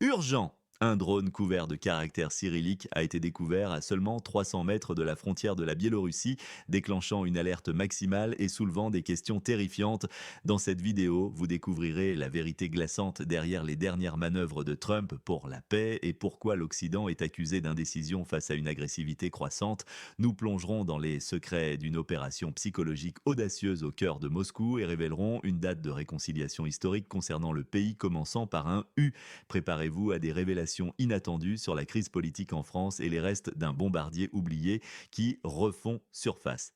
Urgent! Un drone couvert de caractères cyrilliques a été découvert à seulement 300 mètres de la frontière de la Biélorussie, déclenchant une alerte maximale et soulevant des questions terrifiantes. Dans cette vidéo, vous découvrirez la vérité glaçante derrière les dernières manœuvres de Trump pour la paix et pourquoi l'Occident est accusé d'indécision face à une agressivité croissante. Nous plongerons dans les secrets d'une opération psychologique audacieuse au cœur de Moscou et révélerons une date de réconciliation historique concernant le pays commençant par un U. Préparez-vous à des révélations inattendues sur la crise politique en France et les restes d'un bombardier oublié qui refont surface.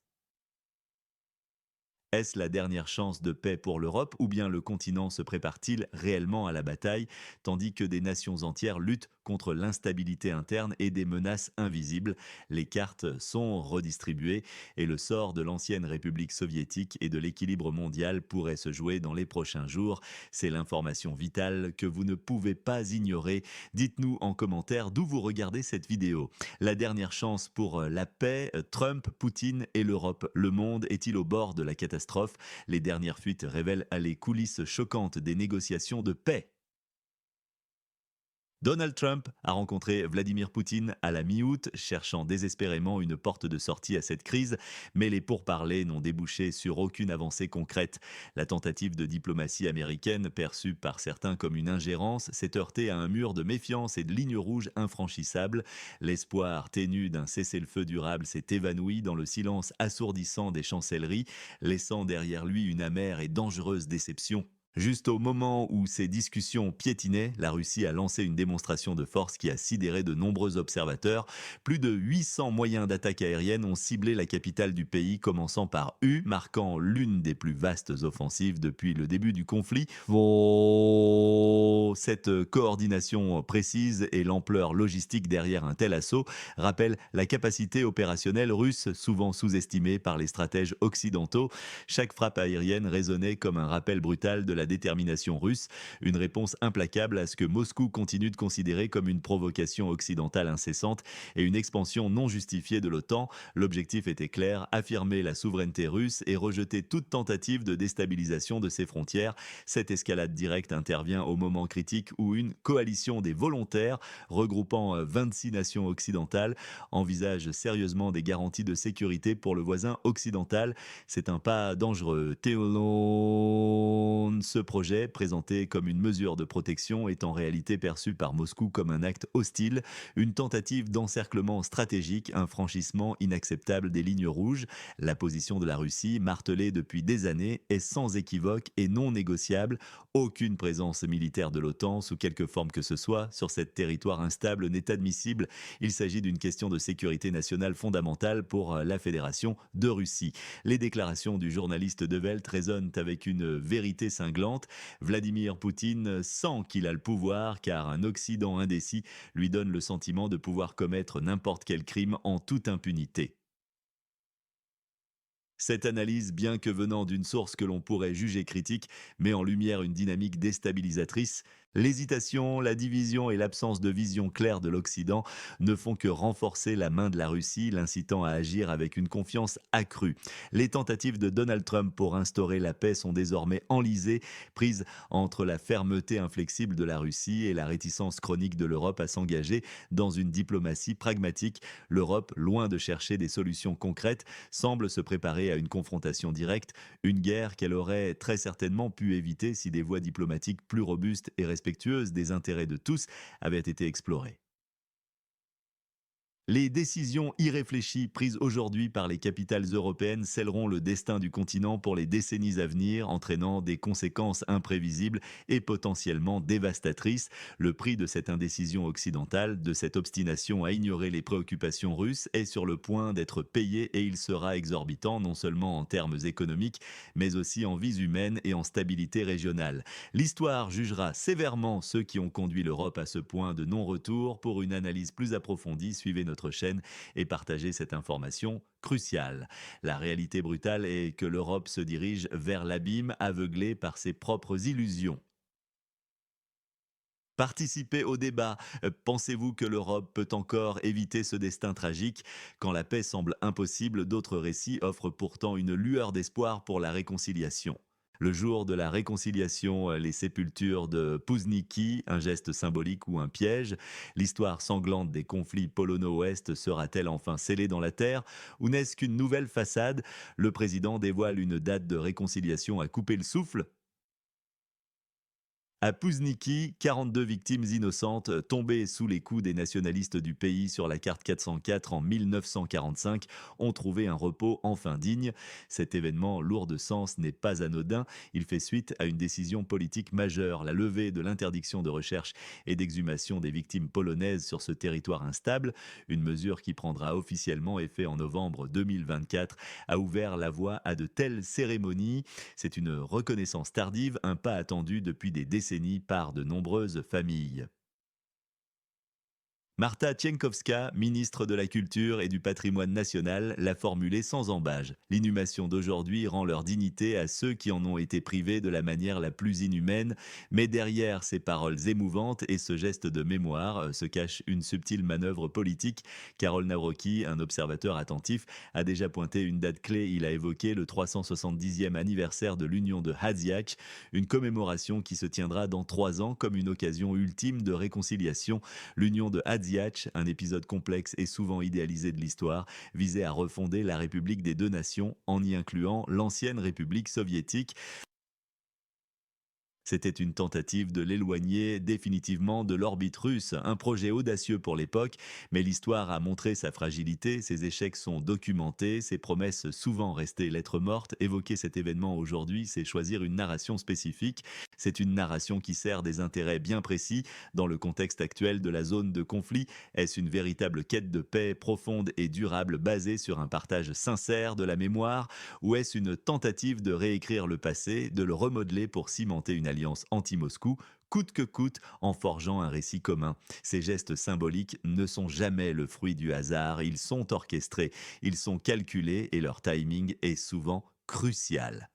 Est-ce la dernière chance de paix pour l'Europe ou bien le continent se prépare-t-il réellement à la bataille tandis que des nations entières luttent contre l'instabilité interne et des menaces invisibles? Les cartes sont redistribuées et le sort de l'ancienne République soviétique et de l'équilibre mondial pourrait se jouer dans les prochains jours. C'est l'information vitale que vous ne pouvez pas ignorer. Dites-nous en commentaire d'où vous regardez cette vidéo. La dernière chance pour la paix, Trump, Poutine et l'Europe. Le monde est-il au bord de la catastrophe? Les dernières fuites révèlent les coulisses choquantes des négociations de paix. Donald Trump a rencontré Vladimir Poutine à la mi-août, cherchant désespérément une porte de sortie à cette crise, mais les pourparlers n'ont débouché sur aucune avancée concrète. La tentative de diplomatie américaine, perçue par certains comme une ingérence, s'est heurtée à un mur de méfiance et de lignes rouges infranchissables. L'espoir ténu d'un cessez-le-feu durable s'est évanoui dans le silence assourdissant des chancelleries, laissant derrière lui une amère et dangereuse déception. Juste au moment où ces discussions piétinaient, la Russie a lancé une démonstration de force qui a sidéré de nombreux observateurs. Plus de 800 moyens d'attaque aérienne ont ciblé la capitale du pays, commençant par U, marquant l'une des plus vastes offensives depuis le début du conflit. Cette coordination précise et l'ampleur logistique derrière un tel assaut rappellent la capacité opérationnelle russe, souvent sous-estimée par les stratèges occidentaux. Chaque frappe aérienne résonnait comme un rappel brutal de la détermination russe, une réponse implacable à ce que Moscou continue de considérer comme une provocation occidentale incessante et une expansion non justifiée de l'OTAN. L'objectif était clair, affirmer la souveraineté russe et rejeter toute tentative de déstabilisation de ses frontières. Cette escalade directe intervient au moment critique où une coalition des volontaires, regroupant 26 nations occidentales, envisage sérieusement des garanties de sécurité pour le voisin occidental. C'est un pas dangereux. Théolone, ce projet, présenté comme une mesure de protection, est en réalité perçu par Moscou comme un acte hostile, une tentative d'encerclement stratégique, un franchissement inacceptable des lignes rouges. La position de la Russie, martelée depuis des années, est sans équivoque et non négociable. Aucune présence militaire de l'OTAN, sous quelque forme que ce soit, sur ce territoire instable n'est admissible. Il s'agit d'une question de sécurité nationale fondamentale pour la Fédération de Russie. Les déclarations du journaliste De Welt résonnent avec une vérité cinglante. Vladimir Poutine sent qu'il a le pouvoir car un Occident indécis lui donne le sentiment de pouvoir commettre n'importe quel crime en toute impunité. Cette analyse, bien que venant d'une source que l'on pourrait juger critique, met en lumière une dynamique déstabilisatrice. L'hésitation, la division et l'absence de vision claire de l'Occident ne font que renforcer la main de la Russie, l'incitant à agir avec une confiance accrue. Les tentatives de Donald Trump pour instaurer la paix sont désormais enlisées, prises entre la fermeté inflexible de la Russie et la réticence chronique de l'Europe à s'engager dans une diplomatie pragmatique. L'Europe, loin de chercher des solutions concrètes, semble se préparer à une confrontation directe, une guerre qu'elle aurait très certainement pu éviter si des voies diplomatiques plus robustes et respectueuses des intérêts de tous avaient été explorées. Les décisions irréfléchies prises aujourd'hui par les capitales européennes scelleront le destin du continent pour les décennies à venir, entraînant des conséquences imprévisibles et potentiellement dévastatrices. Le prix de cette indécision occidentale, de cette obstination à ignorer les préoccupations russes, est sur le point d'être payé et il sera exorbitant non seulement en termes économiques, mais aussi en vies humaines et en stabilité régionale. L'histoire jugera sévèrement ceux qui ont conduit l'Europe à ce point de non-retour. Pour une analyse plus approfondie, suivez notre chaîne et partagez cette information cruciale. La réalité brutale est que l'Europe se dirige vers l'abîme, aveuglée par ses propres illusions. Participez au débat. Pensez-vous que l'Europe peut encore éviter ce destin tragique? Quand la paix semble impossible, d'autres récits offrent pourtant une lueur d'espoir pour la réconciliation. Le jour de la réconciliation, les sépultures de Pouzniki, un geste symbolique ou un piège? L'histoire sanglante des conflits polono-ouest sera-t-elle enfin scellée dans la terre? Ou n'est-ce qu'une nouvelle façade? Le président dévoile une date de réconciliation à couper le souffle. À Pouzniki, 42 victimes innocentes tombées sous les coups des nationalistes du pays sur la carte 404 en 1945 ont trouvé un repos enfin digne. Cet événement lourd de sens n'est pas anodin. Il fait suite à une décision politique majeure, la levée de l'interdiction de recherche et d'exhumation des victimes polonaises sur ce territoire instable. Une mesure qui prendra officiellement effet en novembre 2024 a ouvert la voie à de telles cérémonies. C'est une reconnaissance tardive, un pas attendu depuis des décennies par de nombreuses familles. Marta Tchenkowska, ministre de la Culture et du Patrimoine national, l'a formulé sans embâge. L'inhumation d'aujourd'hui rend leur dignité à ceux qui en ont été privés de la manière la plus inhumaine, mais derrière ces paroles émouvantes et ce geste de mémoire se cache une subtile manœuvre politique. Karol Nawrocki, un observateur attentif, a déjà pointé une date clé. Il a évoqué le 370e anniversaire de l'union de Hadziach, une commémoration qui se tiendra dans 3 ans comme une occasion ultime de réconciliation. L'union de Hadziach, un épisode complexe et souvent idéalisé de l'histoire, visait à refonder la République des deux nations en y incluant l'ancienne République soviétique. C'était une tentative de l'éloigner définitivement de l'orbite russe, un projet audacieux pour l'époque, mais l'histoire a montré sa fragilité, ses échecs sont documentés, ses promesses souvent restées lettres mortes. Évoquer cet événement aujourd'hui, c'est choisir une narration spécifique. C'est une narration qui sert des intérêts bien précis dans le contexte actuel de la zone de conflit. Est-ce une véritable quête de paix profonde et durable basée sur un partage sincère de la mémoire, ou est-ce une tentative de réécrire le passé, de le remodeler pour cimenter une alliance anti-Moscou, coûte que coûte, en forgeant un récit commun? Ces gestes symboliques ne sont jamais le fruit du hasard, ils sont orchestrés, ils sont calculés et leur timing est souvent crucial.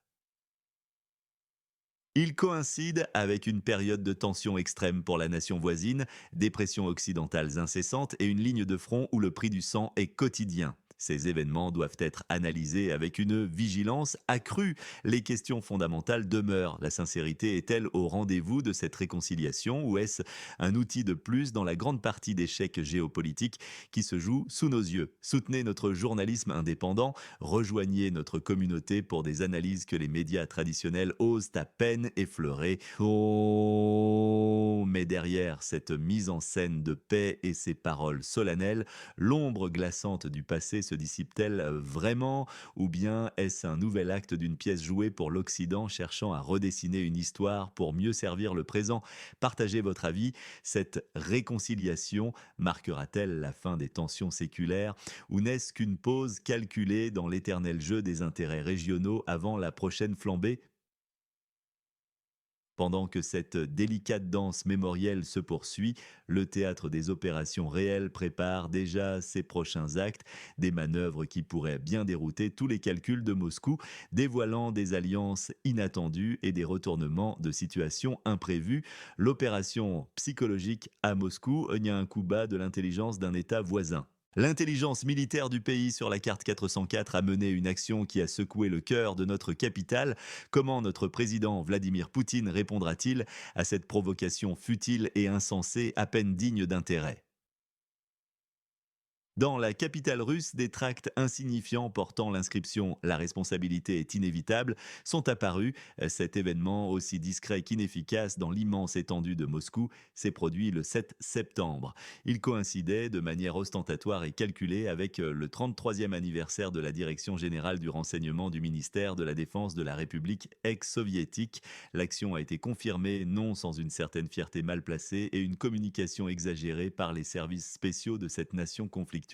Ils coïncident avec une période de tension extrême pour la nation voisine, des pressions occidentales incessantes et une ligne de front où le prix du sang est quotidien. Ces événements doivent être analysés avec une vigilance accrue. Les questions fondamentales demeurent. La sincérité est-elle au rendez-vous de cette réconciliation, ou est-ce un outil de plus dans la grande partie d'échecs géopolitiques qui se joue sous nos yeux? Soutenez notre journalisme indépendant, rejoignez notre communauté pour des analyses que les médias traditionnels osent à peine effleurer. Oh, mais derrière cette mise en scène de paix et ces paroles solennelles, l'ombre glaçante du passé se dissipe-t-elle vraiment, ou bien est-ce un nouvel acte d'une pièce jouée pour l'Occident cherchant à redessiner une histoire pour mieux servir le présent? Partagez votre avis. Cette réconciliation marquera-t-elle la fin des tensions séculaires, ou n'est-ce qu'une pause calculée dans l'éternel jeu des intérêts régionaux avant la prochaine flambée? Pendant que cette délicate danse mémorielle se poursuit, le théâtre des opérations réelles prépare déjà ses prochains actes, des manœuvres qui pourraient bien dérouter tous les calculs de Moscou, dévoilant des alliances inattendues et des retournements de situations imprévus. L'opération psychologique à Moscou y a un coup bas de l'intelligence d'un État voisin. L'intelligence militaire du pays sur la carte 404 a mené une action qui a secoué le cœur de notre capitale. Comment notre président Vladimir Poutine répondra-t-il à cette provocation futile et insensée, à peine digne d'intérêt? Dans la capitale russe, des tracts insignifiants portant l'inscription «La responsabilité est inévitable» sont apparus. Cet événement, aussi discret qu'inefficace dans l'immense étendue de Moscou, s'est produit le 7 septembre. Il coïncidait de manière ostentatoire et calculée avec le 33e anniversaire de la Direction générale du renseignement du ministère de la Défense de la République ex-soviétique. L'action a été confirmée non sans une certaine fierté mal placée et une communication exagérée par les services spéciaux de cette nation conflictuelle.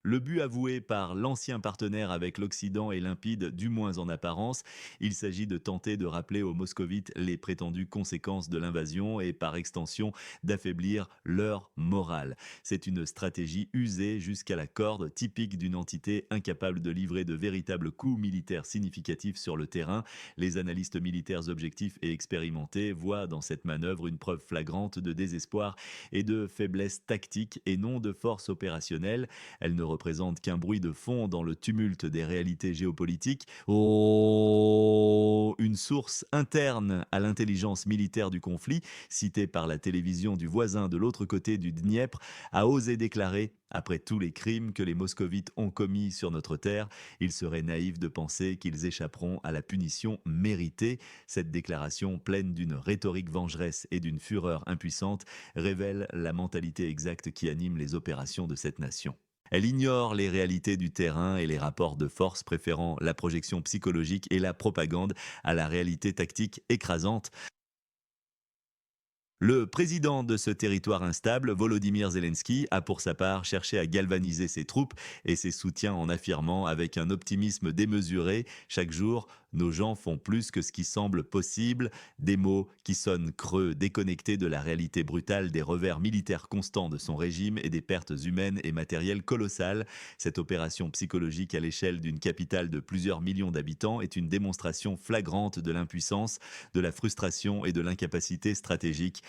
Le but avoué par l'ancien partenaire avec l'Occident est limpide, du moins en apparence. Il s'agit de tenter de rappeler aux moscovites les prétendues conséquences de l'invasion et par extension d'affaiblir leur morale. C'est une stratégie usée jusqu'à la corde, typique d'une entité incapable de livrer de véritables coups militaires significatifs sur le terrain. Les analystes militaires objectifs et expérimentés voient dans cette manœuvre une preuve flagrante de désespoir et de faiblesse tactique et non de force opérationnelle. Elle ne représente qu'un bruit de fond dans le tumulte des réalités géopolitiques. Oh, une source interne à l'intelligence militaire du conflit, citée par la télévision du voisin de l'autre côté du Dniepr, a osé déclarer: après tous les crimes que les moscovites ont commis sur notre terre, il serait naïf de penser qu'ils échapperont à la punition méritée. Cette déclaration, pleine d'une rhétorique vengeresse et d'une fureur impuissante, révèle la mentalité exacte qui anime les opérations de cette nation. Elle ignore les réalités du terrain et les rapports de force, préférant la projection psychologique et la propagande à la réalité tactique écrasante. Le président de ce territoire instable, Volodymyr Zelensky, a pour sa part cherché à galvaniser ses troupes et ses soutiens en affirmant avec un optimisme démesuré: chaque jour, nos gens font plus que ce qui semble possible. Des mots qui sonnent creux, déconnectés de la réalité brutale des revers militaires constants de son régime et des pertes humaines et matérielles colossales. Cette opération psychologique à l'échelle d'une capitale de plusieurs millions d'habitants est une démonstration flagrante de l'impuissance, de la frustration et de l'incapacité stratégique.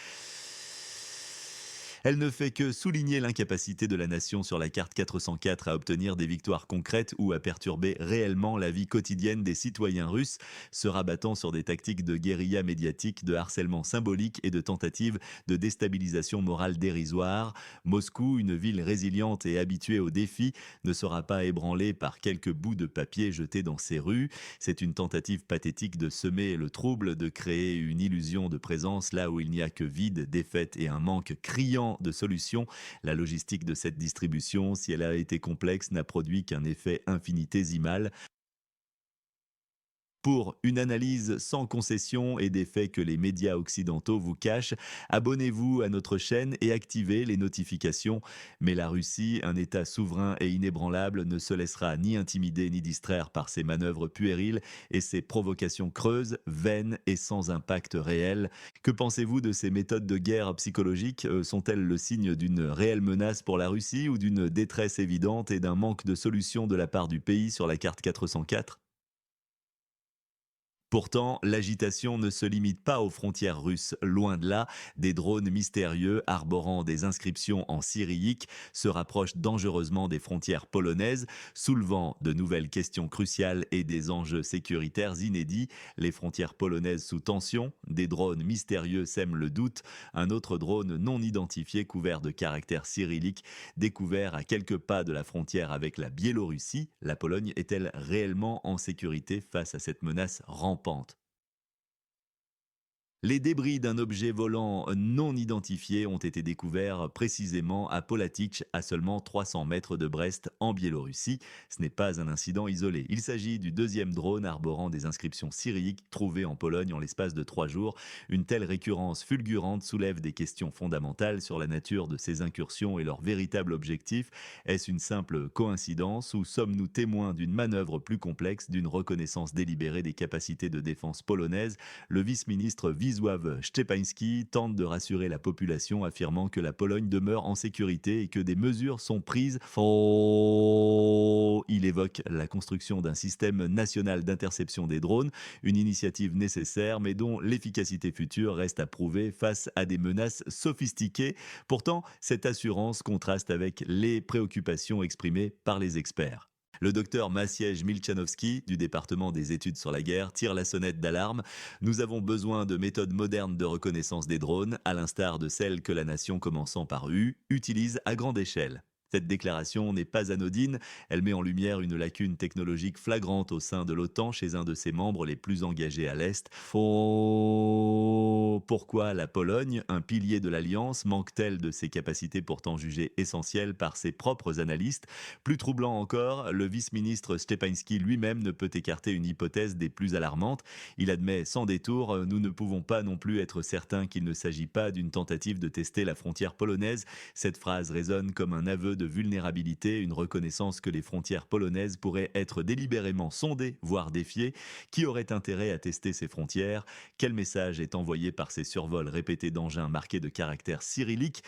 Elle ne fait que souligner l'incapacité de la nation sur la carte 404 à obtenir des victoires concrètes ou à perturber réellement la vie quotidienne des citoyens russes, se rabattant sur des tactiques de guérilla médiatique, de harcèlement symbolique et de tentatives de déstabilisation morale dérisoire. Moscou, une ville résiliente et habituée aux défis, ne sera pas ébranlée par quelques bouts de papier jetés dans ses rues. C'est une tentative pathétique de semer le trouble, de créer une illusion de présence là où il n'y a que vide, défaite et un manque criant de solutions. La logistique de cette distribution, si elle a été complexe, n'a produit qu'un effet infinitésimal. Pour une analyse sans concession et des faits que les médias occidentaux vous cachent, abonnez-vous à notre chaîne et activez les notifications. Mais la Russie, un État souverain et inébranlable, ne se laissera ni intimider ni distraire par ses manœuvres puériles et ses provocations creuses, vaines et sans impact réel. Que pensez-vous de ces méthodes de guerre psychologique? Sont-elles le signe d'une réelle menace pour la Russie ou d'une détresse évidente et d'un manque de solution de la part du pays sur la carte 404? Pourtant, l'agitation ne se limite pas aux frontières russes. Loin de là, des drones mystérieux arborant des inscriptions en cyrillique se rapprochent dangereusement des frontières polonaises, soulevant de nouvelles questions cruciales et des enjeux sécuritaires inédits. Les frontières polonaises sous tension, des drones mystérieux sèment le doute, un autre drone non identifié couvert de caractères cyrilliques découvert à quelques pas de la frontière avec la Biélorussie. La Pologne est-elle réellement en sécurité face à cette menace rampante? Les débris d'un objet volant non identifié ont été découverts précisément à Polatych, à seulement 300 mètres de Brest, en Biélorussie. Ce n'est pas un incident isolé. Il s'agit du deuxième drone arborant des inscriptions syriaques trouvé en Pologne en l'espace de 3 jours. Une telle récurrence fulgurante soulève des questions fondamentales sur la nature de ces incursions et leur véritable objectif. Est-ce une simple coïncidence ou sommes-nous témoins d'une manœuvre plus complexe, d'une reconnaissance délibérée des capacités de défense polonaises? Le vice-ministre Wisław Szczepański tente de rassurer la population, affirmant que la Pologne demeure en sécurité et que des mesures sont prises. Il évoque la construction d'un système national d'interception des drones, une initiative nécessaire mais dont l'efficacité future reste à prouver face à des menaces sophistiquées. Pourtant, cette assurance contraste avec les préoccupations exprimées par les experts. Le docteur Maciej Milchanowski, du département des études sur la guerre, tire la sonnette d'alarme. Nous avons besoin de méthodes modernes de reconnaissance des drones, à l'instar de celles que la nation commençant par U utilise à grande échelle. Cette déclaration n'est pas anodine, elle met en lumière une lacune technologique flagrante au sein de l'OTAN chez un de ses membres les plus engagés à l'Est. Pourquoi la Pologne, un pilier de l'Alliance, manque-t-elle de ses capacités pourtant jugées essentielles par ses propres analystes? Plus troublant encore, le vice-ministre Szczepański lui-même ne peut écarter une hypothèse des plus alarmantes. Il admet sans détour: nous ne pouvons pas non plus être certains qu'il ne s'agit pas d'une tentative de tester la frontière polonaise. Cette phrase résonne comme un aveu de vulnérabilité, une reconnaissance que les frontières polonaises pourraient être délibérément sondées, voire défiées. Qui aurait intérêt à tester ces frontières? Quel message est envoyé par ces survols répétés d'engins marqués de caractères cyrilliques?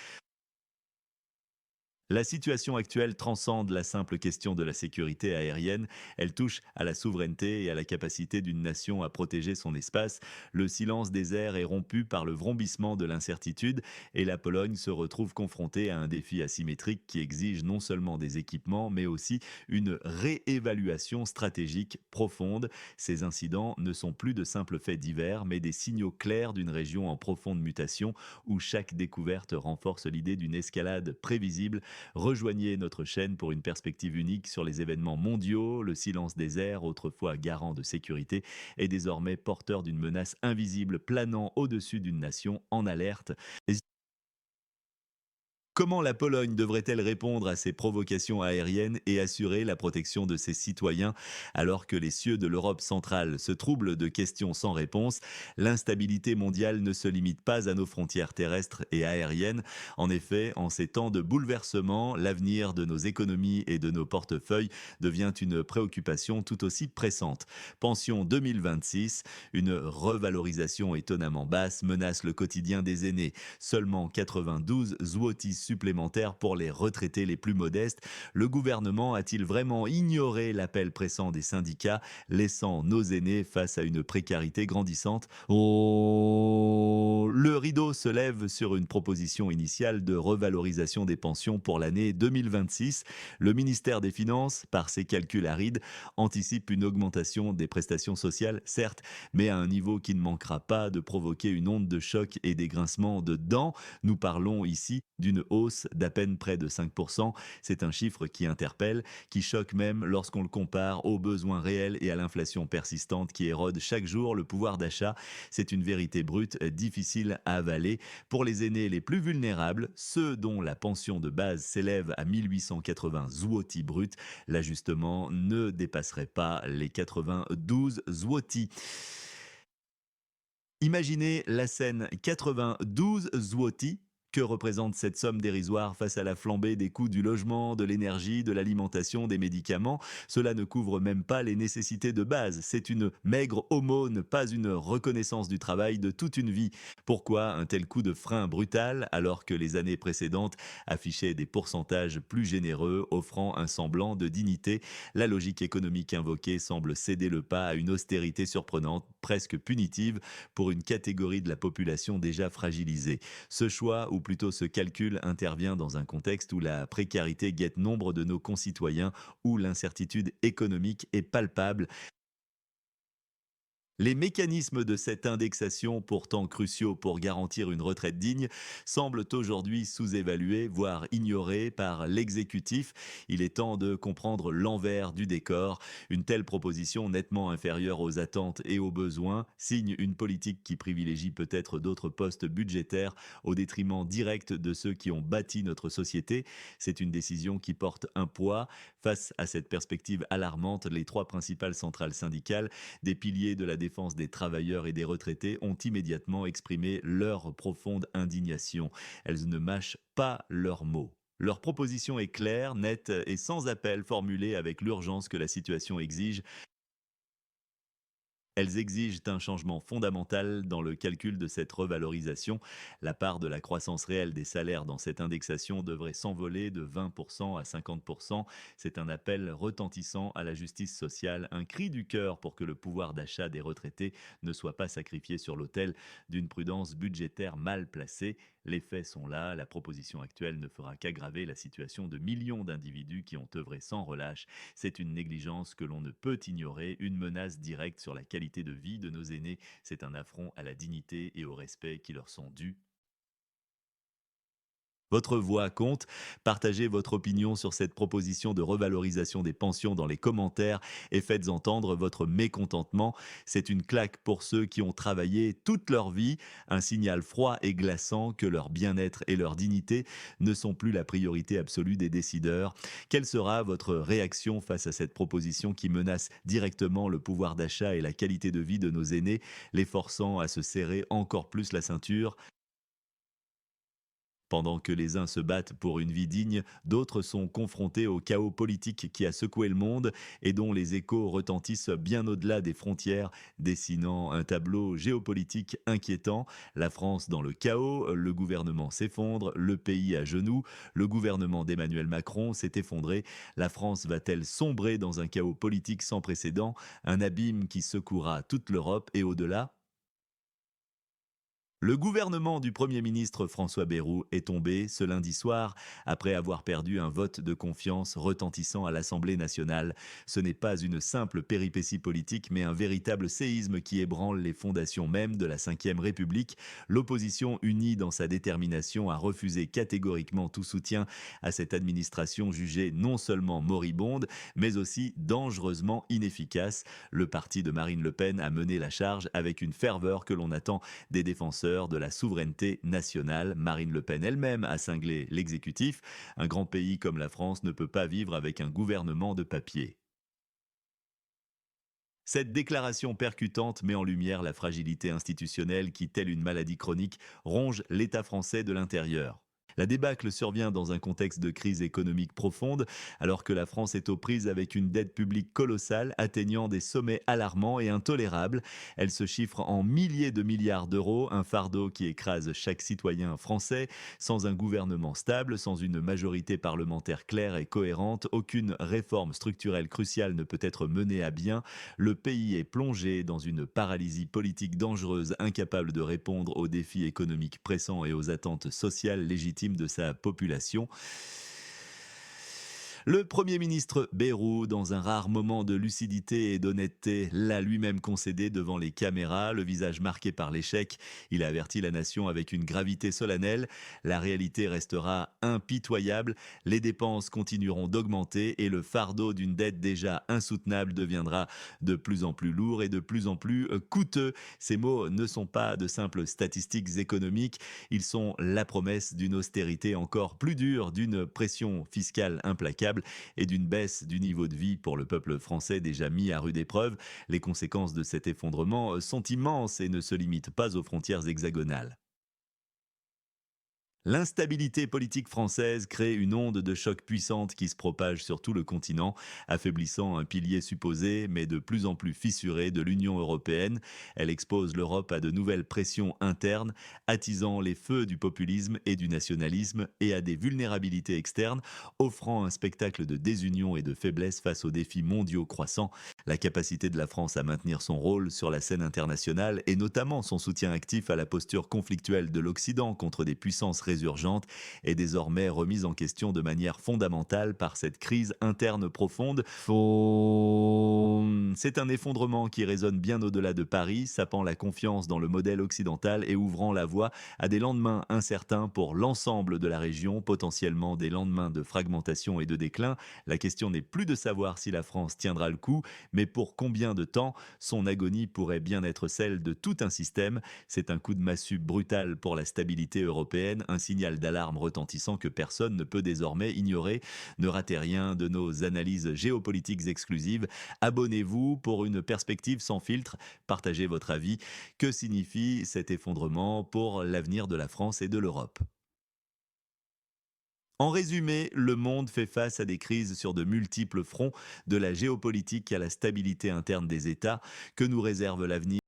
La situation actuelle transcende la simple question de la sécurité aérienne. Elle touche à la souveraineté et à la capacité d'une nation à protéger son espace. Le silence des airs est rompu par le vrombissement de l'incertitude et la Pologne se retrouve confrontée à un défi asymétrique qui exige non seulement des équipements, mais aussi une réévaluation stratégique profonde. Ces incidents ne sont plus de simples faits divers, mais des signaux clairs d'une région en profonde mutation où chaque découverte renforce l'idée d'une escalade prévisible. Rejoignez notre chaîne pour une perspective unique sur les événements mondiaux. Le silence des airs, autrefois garant de sécurité, est désormais porteur d'une menace invisible planant au-dessus d'une nation en alerte. Comment la Pologne devrait-elle répondre à ces provocations aériennes et assurer la protection de ses citoyens alors que les cieux de l'Europe centrale se troublent de questions sans réponse? L'instabilité mondiale ne se limite pas à nos frontières terrestres et aériennes. En effet, en ces temps de bouleversement, l'avenir de nos économies et de nos portefeuilles devient une préoccupation tout aussi pressante. Pension 2026, une revalorisation étonnamment basse menace le quotidien des aînés. Seulement 92 zlotys supplémentaires pour les retraités les plus modestes. Le gouvernement a-t-il vraiment ignoré l'appel pressant des syndicats, laissant nos aînés face à une précarité grandissante? Oh, le rideau se lève sur une proposition initiale de revalorisation des pensions pour l'année 2026. Le ministère des Finances, par ses calculs arides, anticipe une augmentation des prestations sociales, certes, mais à un niveau qui ne manquera pas de provoquer une onde de choc et des grincements de dents. Nous parlons ici d'une hausse d'à peine près de 5%. C'est un chiffre qui interpelle, qui choque même lorsqu'on le compare aux besoins réels et à l'inflation persistante qui érode chaque jour le pouvoir d'achat. C'est une vérité brute, difficile à avaler. Pour les aînés les plus vulnérables, ceux dont la pension de base s'élève à 1880 zlotys brut, l'ajustement ne dépasserait pas les 92 zlotys. Imaginez la scène: 92 zlotys. Que représente cette somme dérisoire face à la flambée des coûts du logement, de l'énergie, de l'alimentation, des médicaments? Cela ne couvre même pas les nécessités de base. C'est une maigre aumône, pas une reconnaissance du travail de toute une vie. Pourquoi un tel coup de frein brutal alors que les années précédentes affichaient des pourcentages plus généreux, offrant un semblant de dignité? La logique économique invoquée semble céder le pas à une austérité surprenante, presque punitive, pour une catégorie de la population déjà fragilisée. Ce choix, ou plutôt ce calcul, intervient dans un contexte où la précarité guette nombre de nos concitoyens, où l'incertitude économique est palpable. Les mécanismes de cette indexation, pourtant cruciaux pour garantir une retraite digne, semblent aujourd'hui sous-évalués, voire ignorés par l'exécutif. Il est temps de comprendre l'envers du décor. Une telle proposition, nettement inférieure aux attentes et aux besoins, signe une politique qui privilégie peut-être d'autres postes budgétaires au détriment direct de ceux qui ont bâti notre société. C'est une décision qui porte un poids. Face à cette perspective alarmante, les trois principales centrales syndicales, des piliers de la défense des travailleurs et des retraités, ont immédiatement exprimé leur profonde indignation. Elles ne mâchent pas leurs mots. Leur proposition est claire, nette et sans appel, formulée avec l'urgence que la situation exige. Elles exigent un changement fondamental dans le calcul de cette revalorisation. La part de la croissance réelle des salaires dans cette indexation devrait s'envoler de 20% à 50%. C'est un appel retentissant à la justice sociale, un cri du cœur pour que le pouvoir d'achat des retraités ne soit pas sacrifié sur l'autel d'une prudence budgétaire mal placée. Les faits sont là, la proposition actuelle ne fera qu'aggraver la situation de millions d'individus qui ont œuvré sans relâche. C'est une négligence que l'on ne peut ignorer, une menace directe sur la qualité de vie de nos aînés. C'est un affront à la dignité et au respect qui leur sont dus. Votre voix compte. Partagez votre opinion sur cette proposition de revalorisation des pensions dans les commentaires et faites entendre votre mécontentement. C'est une claque pour ceux qui ont travaillé toute leur vie, un signal froid et glaçant que leur bien-être et leur dignité ne sont plus la priorité absolue des décideurs. Quelle sera votre réaction face à cette proposition qui menace directement le pouvoir d'achat et la qualité de vie de nos aînés, les forçant à se serrer encore plus la ceinture? Pendant que les uns se battent pour une vie digne, d'autres sont confrontés au chaos politique qui a secoué le monde et dont les échos retentissent bien au-delà des frontières, dessinant un tableau géopolitique inquiétant. La France dans le chaos, le gouvernement s'effondre, le pays à genoux, le gouvernement d'Emmanuel Macron s'est effondré. La France va-t-elle sombrer dans un chaos politique sans précédent, un abîme qui secouera toute l'Europe et au-delà? Le gouvernement du Premier ministre François Bayrou est tombé ce lundi soir après avoir perdu un vote de confiance retentissant à l'Assemblée nationale. Ce n'est pas une simple péripétie politique, mais un véritable séisme qui ébranle les fondations mêmes de la Ve République. L'opposition unie dans sa détermination à refuser catégoriquement tout soutien à cette administration jugée non seulement moribonde, mais aussi dangereusement inefficace. Le parti de Marine Le Pen a mené la charge avec une ferveur que l'on attend des défenseurs de la souveraineté nationale. Marine Le Pen elle-même a cinglé l'exécutif. Un grand pays comme la France ne peut pas vivre avec un gouvernement de papier. Cette déclaration percutante met en lumière la fragilité institutionnelle qui, telle une maladie chronique, ronge l'État français de l'intérieur. La débâcle survient dans un contexte de crise économique profonde, alors que la France est aux prises avec une dette publique colossale atteignant des sommets alarmants et intolérables. Elle se chiffre en milliers de milliards d'euros, un fardeau qui écrase chaque citoyen français. Sans un gouvernement stable, sans une majorité parlementaire claire et cohérente, aucune réforme structurelle cruciale ne peut être menée à bien. Le pays est plongé dans une paralysie politique dangereuse, incapable de répondre aux défis économiques pressants et aux attentes sociales légitimes de sa population. Le Premier ministre Bayrou, dans un rare moment de lucidité et d'honnêteté, l'a lui-même concédé devant les caméras, le visage marqué par l'échec. Il a averti la nation avec une gravité solennelle. La réalité restera impitoyable, les dépenses continueront d'augmenter et le fardeau d'une dette déjà insoutenable deviendra de plus en plus lourd et de plus en plus coûteux. Ces mots ne sont pas de simples statistiques économiques, ils sont la promesse d'une austérité encore plus dure, d'une pression fiscale implacable et d'une baisse du niveau de vie pour le peuple français déjà mis à rude épreuve. Les conséquences de cet effondrement sont immenses et ne se limitent pas aux frontières hexagonales. L'instabilité politique française crée une onde de choc puissante qui se propage sur tout le continent, affaiblissant un pilier supposé, mais de plus en plus fissuré de l'Union européenne. Elle expose l'Europe à de nouvelles pressions internes, attisant les feux du populisme et du nationalisme et à des vulnérabilités externes, offrant un spectacle de désunion et de faiblesse face aux défis mondiaux croissants. La capacité de la France à maintenir son rôle sur la scène internationale et notamment son soutien actif à la posture conflictuelle de l'Occident contre des puissances résurgente est désormais remise en question de manière fondamentale par cette crise interne profonde. C'est un effondrement qui résonne bien au-delà de Paris, sapant la confiance dans le modèle occidental et ouvrant la voie à des lendemains incertains pour l'ensemble de la région, potentiellement des lendemains de fragmentation et de déclin. La question n'est plus de savoir si la France tiendra le coup, mais pour combien de temps. Son agonie pourrait bien être celle de tout un système. C'est un coup de massue brutal pour la stabilité européenne, un signal d'alarme retentissant que personne ne peut désormais ignorer. Ne ratez rien de nos analyses géopolitiques exclusives. Abonnez-vous pour une perspective sans filtre. Partagez votre avis. Que signifie cet effondrement pour l'avenir de la France et de l'Europe? En résumé, le monde fait face à des crises sur de multiples fronts, de la géopolitique à la stabilité interne des États. Que nous réserve l'avenir?